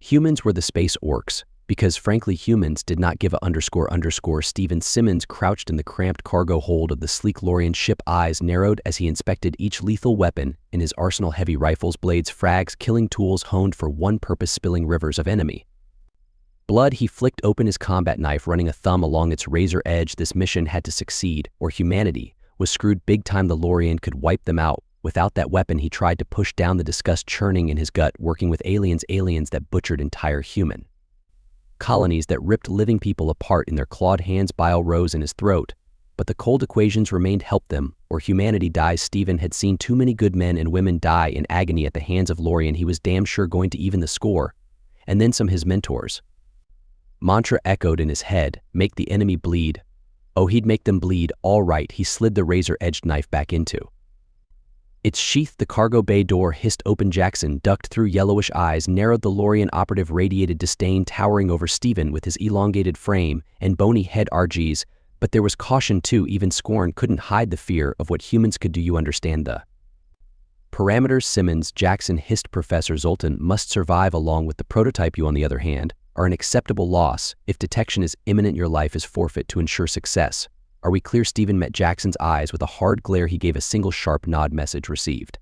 Humans were the space orcs, because frankly humans did not give a __. Steven Simmons crouched in the cramped cargo hold of the sleek Lorian ship, eyes narrowed as he inspected each lethal weapon in his arsenal: heavy rifles, blades, frags, killing tools honed for one purpose: spilling rivers of enemy blood. He flicked open his combat knife, running a thumb along its razor edge. This mission had to succeed, or humanity was screwed big time. The Lorian could wipe them out. Without that weapon, he tried to push down the disgust churning in his gut, working with aliens that butchered entire human colonies, that ripped living people apart in their clawed hands. Bile rose in his throat, but the cold equations remained: help them, or humanity dies. Steven had seen too many good men and women die in agony at the hands of Lorian. He was damn sure going to even the score, and then some. His mentor's mantra echoed in his head: make the enemy bleed. Oh, he'd make them bleed, all right. He slid the razor-edged knife back into its sheath. The cargo bay door hissed open. Jackson ducked through. Yellowish eyes narrowed. The Lorian operative radiated disdain, towering over Steven with his elongated frame and bony head. RGs, but there was caution too. Even scorn couldn't hide the fear of what humans could do. You understand the parameters, Simmons? Jackson hissed. Professor Zoltan must survive along with the prototype. You, on the other hand, are an acceptable loss. If detection is imminent, your life is forfeit to ensure success. Are we clear? Steven met Jackson's eyes with a hard glare. He gave a single sharp nod. Message received.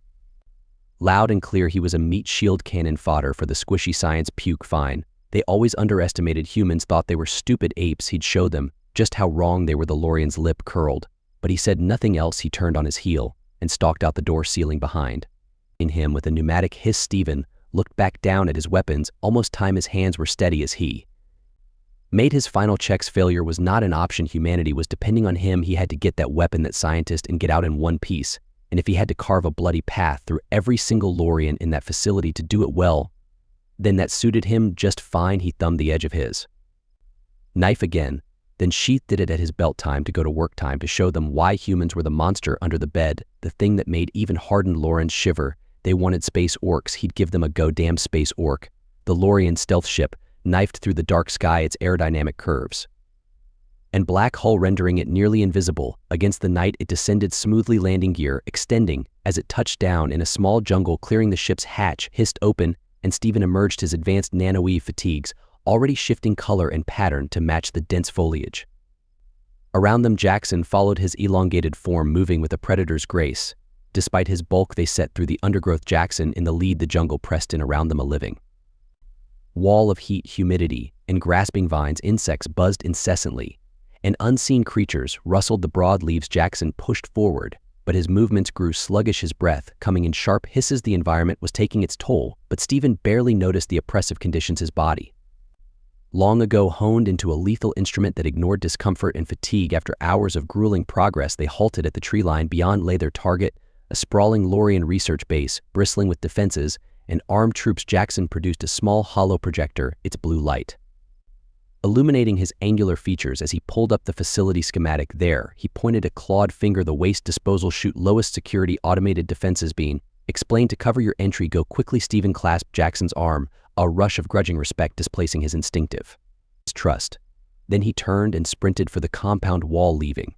Loud and clear. He was a meat shield cannon fodder for the squishy science puke. Fine. They always underestimated humans, thought they were stupid apes. He'd show them just how wrong they were. The Lorian's lip curled, but he said nothing else. He turned on his heel and stalked out the door, sealing behind in him with a pneumatic hiss. Steven looked back down at his weapons. Almost time. His hands were steady as he made his final checks. Failure was not an option. Humanity was depending on him. He had to get that weapon, that scientist, and get out in one piece. And if he had to carve a bloody path through every single Lorian in that facility to do it well, then that suited him just fine. He thumbed the edge of his knife again, then sheathed it at his belt. Time to go to work. Time to show them why humans were the monster under the bed, the thing that made even hardened Lorians shiver. They wanted space orcs. He'd give them a goddamn space orc. The Lorian stealth ship knifed through the dark sky, its aerodynamic curves and black hull rendering it nearly invisible against the night. It descended smoothly, landing gear extending as it touched down in a small jungle. Clearing the ship's hatch hissed open, and Steven emerged, his advanced nanoweave fatigues already shifting color and pattern to match the dense foliage around them. Jackson followed his elongated form, moving with a predator's grace. Despite his bulk, they set through the undergrowth. Jackson in the lead. The jungle pressed in around them, a living wall of heat, humidity, and grasping vines. Insects buzzed incessantly, and unseen creatures rustled the broad leaves. Jackson pushed forward, but his movements grew sluggish, his breath coming in sharp hisses. The environment was taking its toll, but Steven barely noticed the oppressive conditions. His body, long ago honed into a lethal instrument that ignored discomfort and fatigue. After hours of grueling progress, they halted at the tree line. Beyond lay their target, a sprawling Lorian research base, bristling with defenses and armed troops. Jackson produced a small hollow projector, its blue light illuminating his angular features as he pulled up the facility schematic. There, he pointed a clawed finger. The waste disposal chute, lowest security, automated defenses being explained to cover your entry. Go quickly. Steven clasped Jackson's arm, a rush of grudging respect displacing his instinctive trust. Then he turned and sprinted for the compound wall, leaving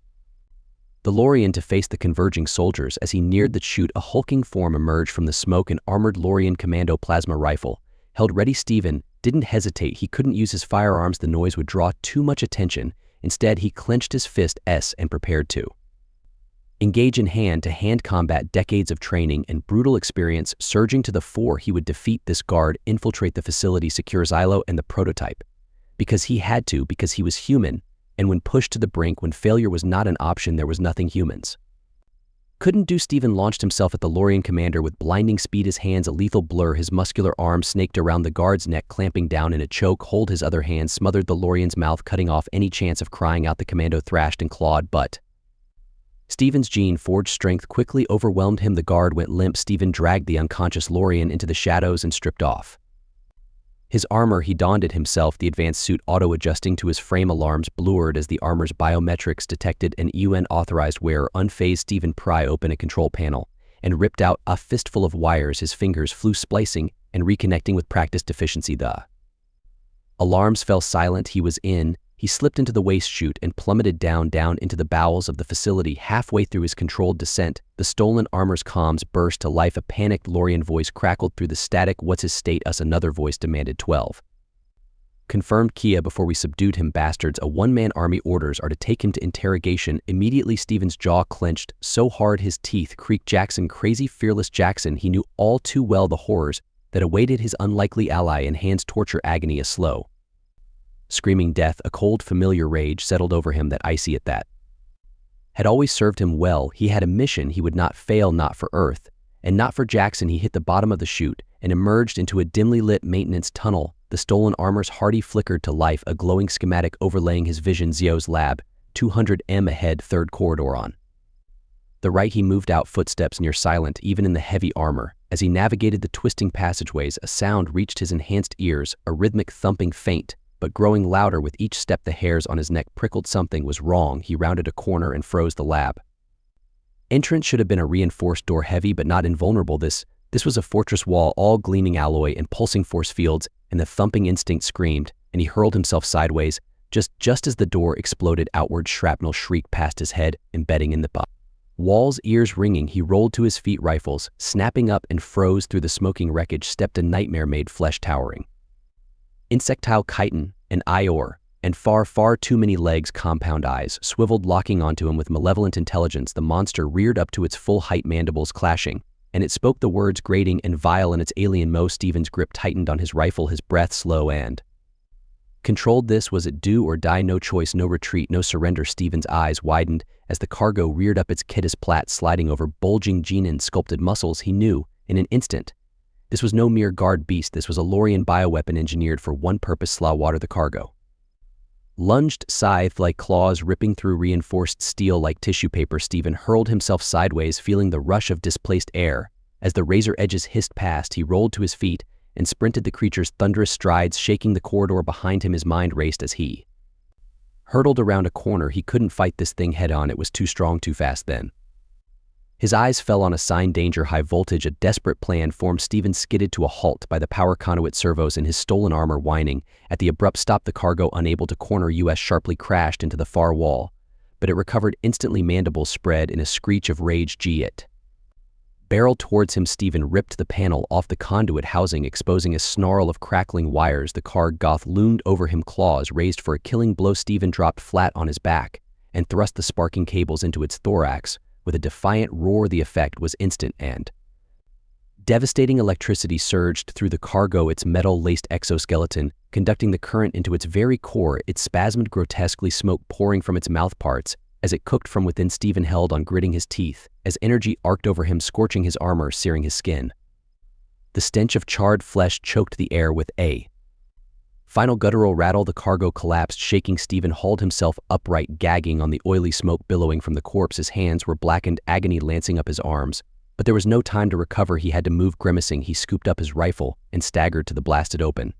the Lorian to face the converging soldiers. As he neared the chute, a hulking form emerged from the smoke, an armored Lorian commando plasma rifle held ready. Steven didn't hesitate. He couldn't use his firearms. The noise would draw too much attention. Instead, he clenched his fist and prepared to engage in hand-to-hand combat. Decades of training and brutal experience surging to the fore. He would defeat this guard, infiltrate the facility, secure Xylo and the prototype. Because he had to, because he was human. And when pushed to the brink, when failure was not an option, there was nothing humans couldn't do. Steven launched himself at the Lorian commander with blinding speed, his hands a lethal blur. His muscular arm snaked around the guard's neck, clamping down in a choke hold. His other hand smothered the Lorian's mouth, cutting off any chance of crying out. The commando thrashed and clawed, but Steven's gene-forged strength quickly overwhelmed him. The guard went limp. Steven dragged the unconscious Lorian into the shadows and stripped off his armor. He donned it himself, the advanced suit auto-adjusting to his frame. Alarms blurred as the armor's biometrics detected an UN-authorized wearer. Unfazed, Steven pried open a control panel and ripped out a fistful of wires. His fingers flew, splicing and reconnecting with practiced efficiency. The alarms fell silent. He was in He slipped into the waste chute and plummeted down into the bowels of the facility. Halfway through his controlled descent, the stolen armor's comms burst to life. A panicked Lorian voice crackled through the static. "What's his state?" Another voice demanded. 12. Confirmed Kia before we subdued him, bastards. A one-man army. Orders are to take him to interrogation immediately. Stephen's jaw clenched so hard his teeth creaked. Jackson, crazy fearless Jackson. He knew all too well the horrors that awaited his unlikely ally in Hand's torture agony. A slow, screaming death, a cold familiar rage settled over him that icy at that had always served him well. He had a mission he would not fail, not for Earth, and not for Jackson. He hit the bottom of the chute and emerged into a dimly lit maintenance tunnel. The stolen armor's hardy flickered to life, a glowing schematic overlaying his vision. Zio's lab, 200 m ahead, third corridor on the right. He moved out, footsteps near silent even in the heavy armor. As he navigated the twisting passageways, a sound reached his enhanced ears, a rhythmic thumping, faint but growing louder with each step. The hairs on his neck prickled. Something was wrong. He rounded a corner and froze. The lab entrance should have been a reinforced door, heavy but not invulnerable. This was a fortress wall, all gleaming alloy and pulsing force fields, and the thumping instinct screamed, and he hurled himself sideways. Just as the door exploded outward, shrapnel shrieked past his head, embedding in the walls, ears ringing. He rolled to his feet, rifles snapping up, and froze. Through the smoking wreckage stepped a nightmare-made flesh, towering insectile chitin, an Ior, and far too many legs. Compound eyes swiveled, locking onto him with malevolent intelligence. The monster reared up to its full height, mandibles clashing, and it spoke the words grating and vile in its alien mo. Stephen's grip tightened on his rifle, his breath slow and controlled. This was it, do or die, no choice, no retreat, no surrender. Stephen's eyes widened as the cargo reared up, its Kittis plat sliding over bulging Genin sculpted muscles. He knew in an instant this was no mere guard beast. This was a Lorian bioweapon engineered for one purpose: slaw water. The cargo lunged, scythe-like claws ripping through reinforced steel like tissue paper. Stephen hurled himself sideways, feeling the rush of displaced air. As the razor edges hissed past, he rolled to his feet and sprinted the creature's thunderous strides, shaking the corridor behind him. His mind raced as he hurtled around a corner. He couldn't fight this thing head-on. It was too strong, too fast. Then his eyes fell on a sign: danger, high voltage. A desperate plan formed. Stephen skidded to a halt by the power conduit servos in his stolen armor, whining. At the abrupt stop, the cargo, unable to corner US, sharply crashed into the far wall, but it recovered instantly. Mandibles spread in a screech of rage. It barreled towards him. Stephen ripped the panel off the conduit housing, exposing a snarl of crackling wires. The Kargoth loomed over him, claws raised for a killing blow. Stephen dropped flat on his back and thrust the sparking cables into its thorax. With a defiant roar, the effect was instant and devastating. Electricity surged through the cargo, its metal-laced exoskeleton conducting the current into its very core. It spasmed grotesquely, smoke pouring from its mouthparts as it cooked from within. Stephen held on, gritting his teeth, as energy arced over him, scorching his armor, searing his skin. The stench of charred flesh choked the air. With a final guttural rattle, the cargo collapsed, shaking. Stephen hauled himself upright, gagging on the oily smoke billowing from the corpse. His hands were blackened, agony lancing up his arms. But there was no time to recover. He had to move. Grimacing, he scooped up his rifle and staggered to the blasted open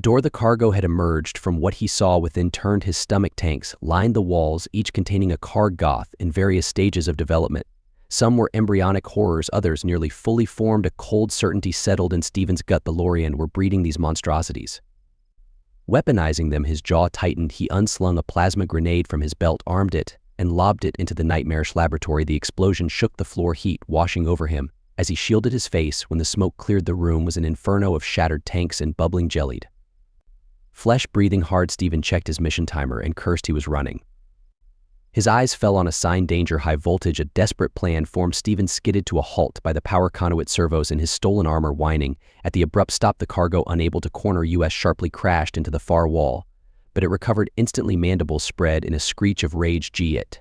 door. The cargo had emerged from what he saw within, turned. His stomach. Tanks lined the walls, each containing a Kargoth in various stages of development. Some were embryonic horrors, others nearly fully formed. A cold certainty settled in Stephen's gut. The Lorien were breeding these monstrosities, weaponizing them. His jaw tightened. He unslung a plasma grenade from his belt, armed it, and lobbed it into the nightmarish laboratory. The explosion shook the floor, heat washing over him as he shielded his face. When the smoke cleared, the room was an inferno of shattered tanks and bubbling jellied flesh. Breathing hard, Stephen checked his mission timer and cursed he was running. His eyes fell on a sign: danger, high voltage. A desperate plan formed. Stephen skidded to a halt by the power conduit servos in his stolen armor, whining. At the abrupt stop, the cargo, unable to corner US, sharply crashed into the far wall, but it recovered instantly. Mandibles spread in a screech of rage. It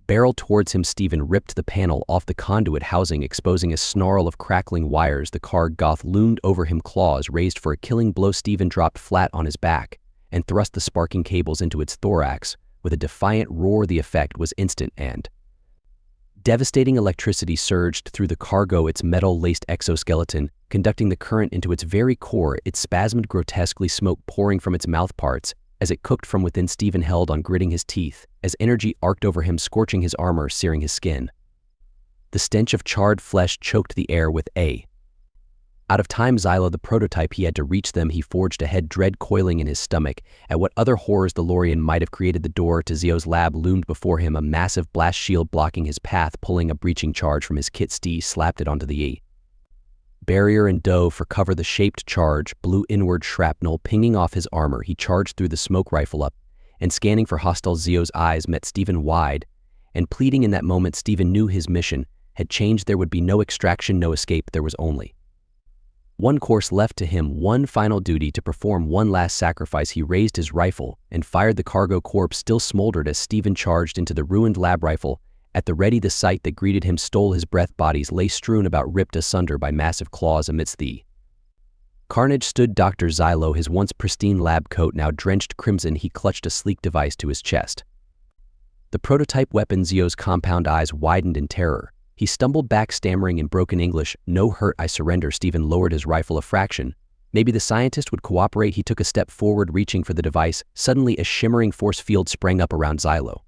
barreled towards him. Stephen ripped the panel off the conduit housing, exposing a snarl of crackling wires. The Kargoth loomed over him, claws raised for a killing blow. Stephen dropped flat on his back and thrust the sparking cables into its thorax. With a defiant roar, the effect was instant and devastating. Electricity surged through the cargo, its metal-laced exoskeleton conducting the current into its very core. It spasmed grotesquely, smoke pouring from its mouthparts as it cooked from within. Stephen held on, gritting his teeth, as energy arced over him, scorching his armor, searing his skin. The stench of charred flesh choked the air. With a Out of time, Xylo, the prototype, he had to reach them. He forged ahead, dread coiling in his stomach. At what other horrors the Lorian might have created, the door to Zio's lab loomed before him, a massive blast shield blocking his path. Pulling a breaching charge from his kit, Steve slapped it onto the E barrier and dove for cover. The shaped charge blew inward, shrapnel pinging off his armor. He charged through the smoke rifle up, and scanning for hostiles. Zio's eyes met Stephen wide and pleading. In that moment, Stephen knew his mission had changed. There would be no extraction, no escape. There was only one course left to him, one final duty to perform, one last sacrifice. He raised his rifle and fired. The cargo corpse still smoldered as Stephen charged into the ruined lab rifle. At the ready, the sight that greeted him stole his breath. Bodies lay strewn about, ripped asunder by massive claws. Amidst the carnage stood Dr. Xylo, his once pristine lab coat now drenched crimson. He clutched a sleek device to his chest, the prototype weapon. Zio's compound eyes widened in terror. He stumbled back, stammering in broken English, "No hurt, I surrender." Stephen lowered his rifle a fraction. Maybe the scientist would cooperate. He took a step forward, reaching for the device. Suddenly, a shimmering force field sprang up around Xylo.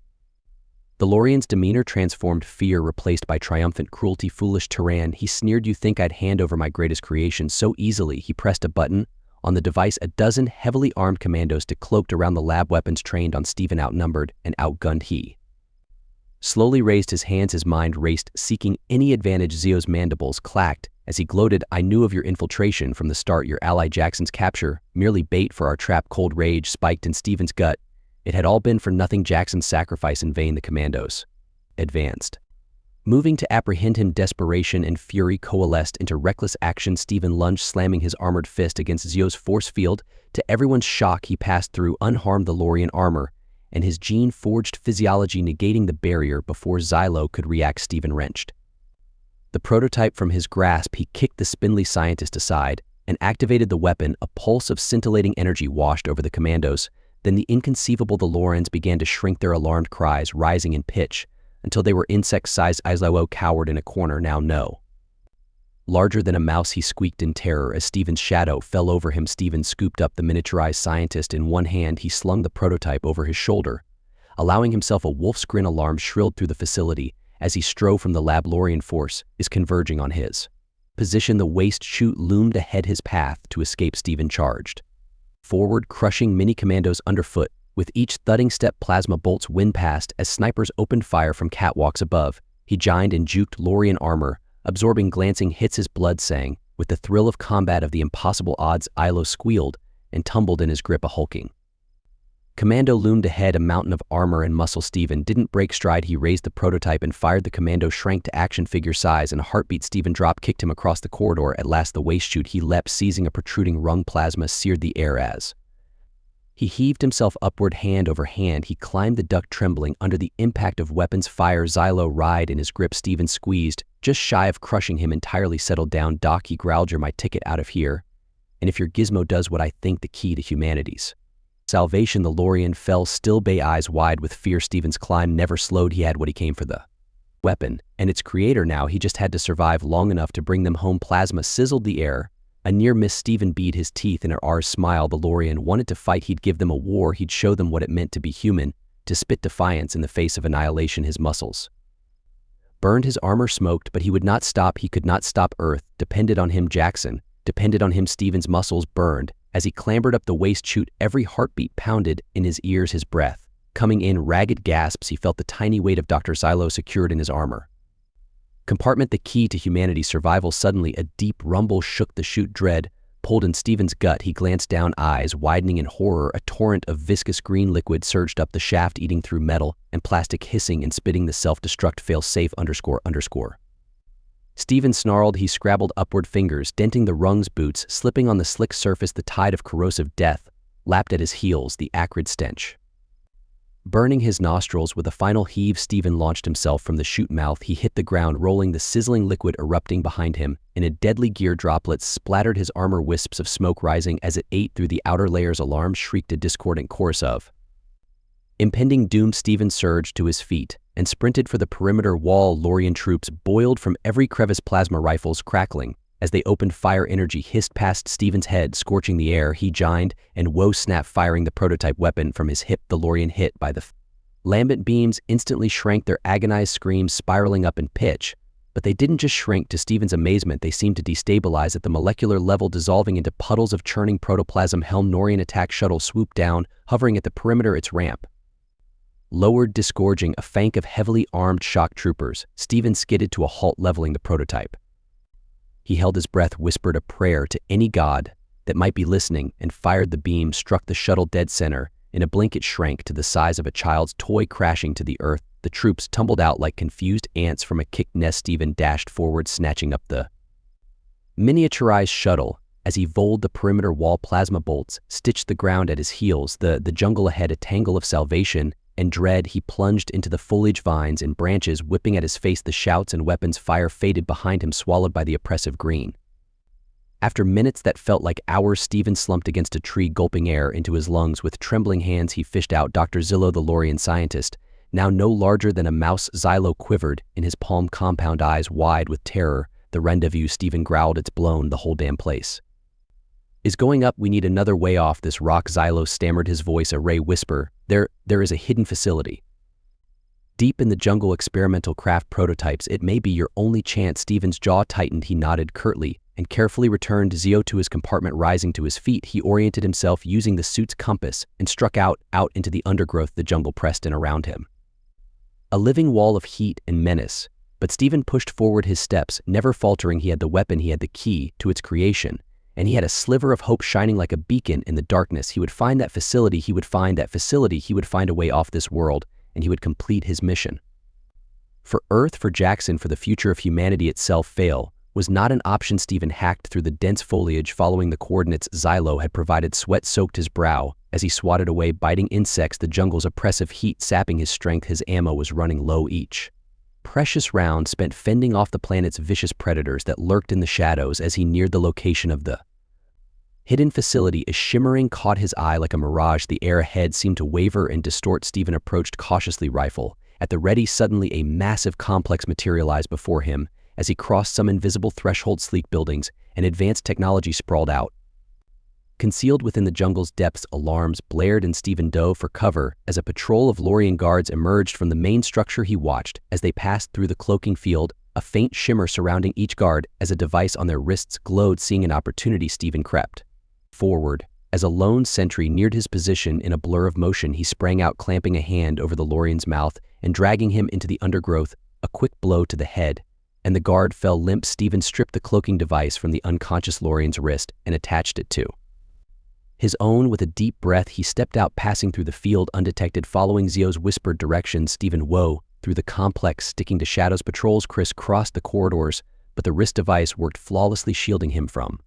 The Lorian's demeanor transformed, fear replaced by triumphant cruelty. "Foolish tyrann," he sneered, "you think I'd hand over my greatest creation so easily?" He pressed a button on the device. A dozen heavily armed commandos cloaked around the lab, weapons trained on Stephen. Outnumbered and outgunned, he slowly raised his hands. His mind raced, seeking any advantage. Zio's mandibles clacked as he gloated, "I knew of your infiltration from the start. Your ally Jackson's capture, merely bait for our trap." Cold rage spiked in Stephen's gut. It had all been for nothing. Jackson's sacrifice in vain. The commandos advanced, moving to apprehend him. Desperation and fury coalesced into reckless action. Stephen lunged, slamming his armored fist against Zio's force field. To everyone's shock, he passed through unharmed, the Lorian armor and his gene-forged physiology negating the barrier before Xylo could react. Stephen wrenched the prototype from his grasp. He kicked the spindly scientist aside and activated the weapon. A pulse of scintillating energy washed over the commandos. Then the inconceivable, the Lorians began to shrink, their alarmed cries rising in pitch until they were insect-sized. Xylo cowered in a corner, now no larger than a mouse. He squeaked in terror as Stephen's shadow fell over him. Stephen scooped up the miniaturized scientist. In one hand, he slung the prototype over his shoulder, allowing himself a wolf's grin. Alarm shrilled through the facility as he strode from the lab. Lorian force is converging on his position. The waste chute loomed ahead, his path to escape. Stephen charged forward, crushing mini commandos underfoot. With each thudding step, plasma bolts wind past as snipers opened fire from catwalks above. He jined and juked Lorian armor, absorbing glancing hits. His blood sang with the thrill of combat, of the impossible odds. Xylo squealed and tumbled in his grip. A hulking commando loomed ahead, a mountain of armor and muscle. Stephen didn't break stride. He raised the prototype and fired. The commando shrank to action figure size. In a heartbeat, Stephen drop kicked him across the corridor. At last, the waste chute he leapt, seizing a protruding rung. Plasma seared the air as he heaved himself upward. Hand over hand, he climbed the duct, trembling under the impact of weapons fire. Xylo writhed in his grip. Stephen squeezed, just shy of crushing him entirely. "Settle down, Doc," he growled. "You're my ticket out of here. And if your gizmo does what I think, the key to humanity's salvation." The Lorian fell still, bay eyes wide with fear. Stephen's climb never slowed. He had what he came for, the weapon and its creator. Now he just had to survive long enough to bring them home. Plasma sizzled the air. A near miss. Stephen beat his teeth in an R's smile. The Lorian wanted to fight. He'd give them a war. He'd show them what it meant to be human, to spit defiance in the face of annihilation. His muscles burned, his armor smoked, but he would not stop. He could not stop. Earth depended on him. Jackson depended on him. Stephen's muscles burned as he clambered up the waste chute. Every heartbeat pounded in his ears, his breath coming in ragged gasps. He felt the tiny weight of Dr. Xylo secured in his armor compartment, the key to humanity's survival. Suddenly, a deep rumble shook the chute. Dread pulled in Stephen's gut. He glanced down, eyes widening in horror. A torrent of viscous green liquid surged up the shaft, eating through metal and plastic, hissing and spitting. The self-destruct fail-safe __. Stephen snarled. He scrabbled upward, fingers denting the rungs, boots slipping on the slick surface. The tide of corrosive death lapped at his heels, the acrid stench burning his nostrils. With a final heave, Stephen launched himself from the chute mouth. He hit the ground, rolling, the sizzling liquid erupting behind him. In a deadly gear, droplets splattered his armor, wisps of smoke rising as it ate through the outer layers. Alarm shrieked, a discordant chorus of impending doom. Stephen surged to his feet and sprinted for the perimeter wall. Lorian troops boiled from every crevice, plasma rifles crackling as they opened fire. Energy hissed past Stephen's head, scorching the air. He jined and woe snapped, firing the prototype weapon from his hip. The Lorian, hit by the lambent beams, instantly shrank, their agonized screams spiraling up in pitch. But they didn't just shrink. To Steven's amazement, they seemed to destabilize at the molecular level, dissolving into puddles of churning protoplasm. Helm-Norian attack shuttle swooped down, hovering at the perimeter its ramp. Lowered, disgorging a flank of heavily armed shock troopers, Steven skidded to a halt, leveling the prototype. He held his breath, whispered a prayer to any god that might be listening, and fired. The beam struck the shuttle dead center. In a blink it shrank to the size of a child's toy, crashing to the earth. The troops tumbled out like confused ants from a kicked nest. Steven dashed forward, snatching up the miniaturized shuttle. As he voled the perimeter wall, plasma bolts stitched the ground at his heels. The jungle ahead, a tangle of salvation and dread. He plunged into the foliage, vines and branches whipping at his face. The shouts and weapons fire faded behind him, swallowed by the oppressive green. After minutes that felt like hours, Steven slumped against a tree, gulping air into his lungs. With trembling hands he fished out Dr. Zillo, the Lorian scientist, now no larger than a mouse. Xylo quivered in his palm, compound eyes wide with terror. The rendezvous, Steven growled, it's blown. The whole damn place is going up. We need another way off this rock. Xylo stammered, his voice a ray whisper. There is a hidden facility deep in the jungle. Experimental craft prototypes. It may be your only chance. Steven's jaw tightened. He nodded curtly and carefully returned Zio to his compartment. Rising to his feet, he oriented himself using the suit's compass and struck out into the undergrowth. The jungle pressed in around him, a living wall of heat and menace. But Steven pushed forward, his steps never faltering. He had the weapon, he had the key to its creation, and he had a sliver of hope shining like a beacon in the darkness. He would find that facility, he would find a way off this world, and he would complete his mission. For Earth, for Jackson, for the future of humanity itself. Fail was not an option. Steven hacked through the dense foliage, following the coordinates Xylo had provided. Sweat soaked his brow as he swatted away biting insects, the jungle's oppressive heat sapping his strength. His ammo was running low, each precious round spent fending off the planet's vicious predators that lurked in the shadows. As he neared the location of the hidden facility, a shimmering caught his eye like a mirage. The air ahead seemed to waver and distort. Steven approached cautiously, rifle at the ready. Suddenly a massive complex materialized before him. As he crossed some invisible threshold, sleek buildings and advanced technology sprawled out. Concealed within the jungle's depths, alarms blared, and Steven dove for cover as a patrol of Lorian guards emerged from the main structure. He watched as they passed through the cloaking field, a faint shimmer surrounding each guard as a device on their wrists glowed. Seeing an opportunity, Steven crept forward. As a lone sentry neared his position, in a blur of motion he sprang out, clamping a hand over the Lorian's mouth and dragging him into the undergrowth. A quick blow to the head, and the guard fell limp. Steven stripped the cloaking device from the unconscious Lorian's wrist and attached it to his own. With a deep breath he stepped out, passing through the field undetected. Following Zio's whispered directions, Steven wove through the complex, sticking to shadows. Patrols crisscrossed the corridors, but the wrist device worked flawlessly, shielding him from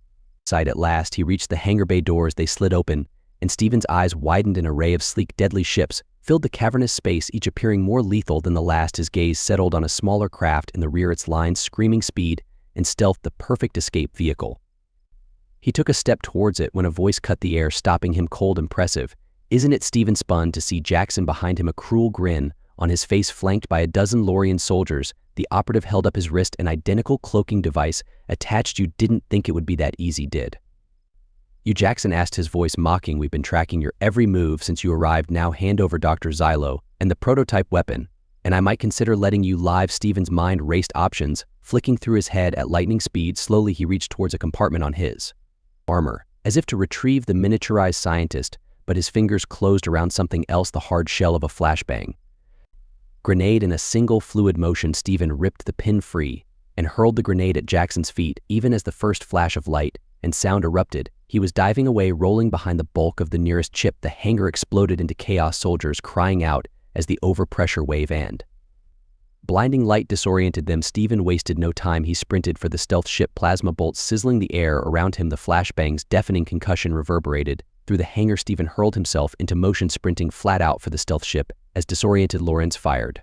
sight. At last he reached the hangar bay doors. They slid open, and Steven's eyes widened. An array of sleek, deadly ships filled the cavernous space, each appearing more lethal than the last. His gaze settled on a smaller craft in the rear, its lines screaming speed and stealth, the perfect escape vehicle. He took a step towards it when a voice cut the air, stopping him cold. Impressive, isn't it? Steven spun to see Jackson behind him, a cruel grin on his face, flanked by a dozen Lorian soldiers. The operative held up his wrist, an identical cloaking device attached. You didn't think it would be that easy, did you? Jackson asked, his voice mocking. We've been tracking your every move since you arrived. Now hand over Dr. Xylo and the prototype weapon, and I might consider letting you live. Steven's mind raced, options flicking through his head at lightning speed. Slowly he reached towards a compartment on his armor, as if to retrieve the miniaturized scientist, but his fingers closed around something else, the hard shell of a flashbang grenade. In a single fluid motion, Steven ripped the pin free and hurled the grenade at Jackson's feet. Even as the first flash of light and sound erupted, he was diving away, rolling behind the bulk of the nearest chip. The hangar exploded into chaos, soldiers crying out as the overpressure wave and blinding light disoriented them. Steven wasted no time. He sprinted for the stealth ship, plasma bolts sizzling the air around him. The flashbang's deafening concussion reverberated through the hangar. Steven hurled himself into motion, sprinting flat out for the stealth ship as disoriented Lawrence fired.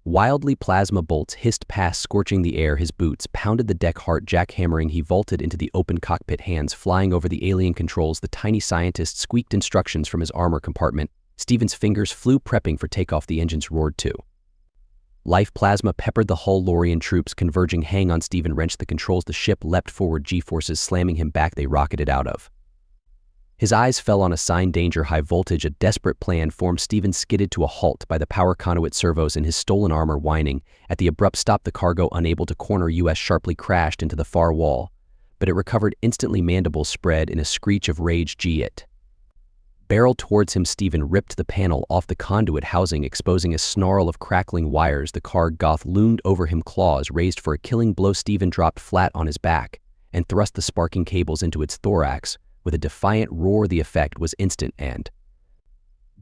Wildly, plasma bolts hissed past, scorching the air. His boots pounded the deck, heart jackhammering. He vaulted into the open cockpit, hands flying over the alien controls. The tiny scientist squeaked instructions from his armor compartment. Steven's fingers flew, prepping for takeoff. The engines roared too. Life plasma peppered the hull. Lorian troops converging. Hang on, Steven wrenched the controls. The ship leapt forward, G-forces slamming him back. They rocketed out of His eyes fell on a sign danger high voltage, a desperate plan formed. Stephen skidded to a halt by the power conduit servos in his stolen armor whining. At the abrupt stop, the cargo, unable to corner US, sharply crashed into the far wall, but it recovered instantly. Mandibles spread in a screech of rage. It barreled towards him. Stephen ripped the panel off the conduit housing, exposing a snarl of crackling wires. The Goth loomed over him, claws raised for a killing blow. Stephen dropped flat on his back and thrust the sparking cables into its thorax. With a defiant roar, the effect was instant and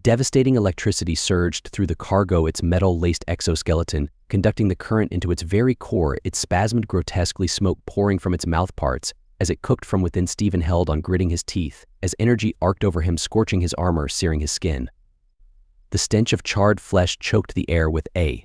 devastating. Electricity surged through the cargo, its metal-laced exoskeleton conducting the current into its very core. It spasmed grotesquely, smoke pouring from its mouthparts as it cooked from within. Stephen held on, gritting his teeth, as energy arced over him, scorching his armor, searing his skin. The stench of charred flesh choked the air with a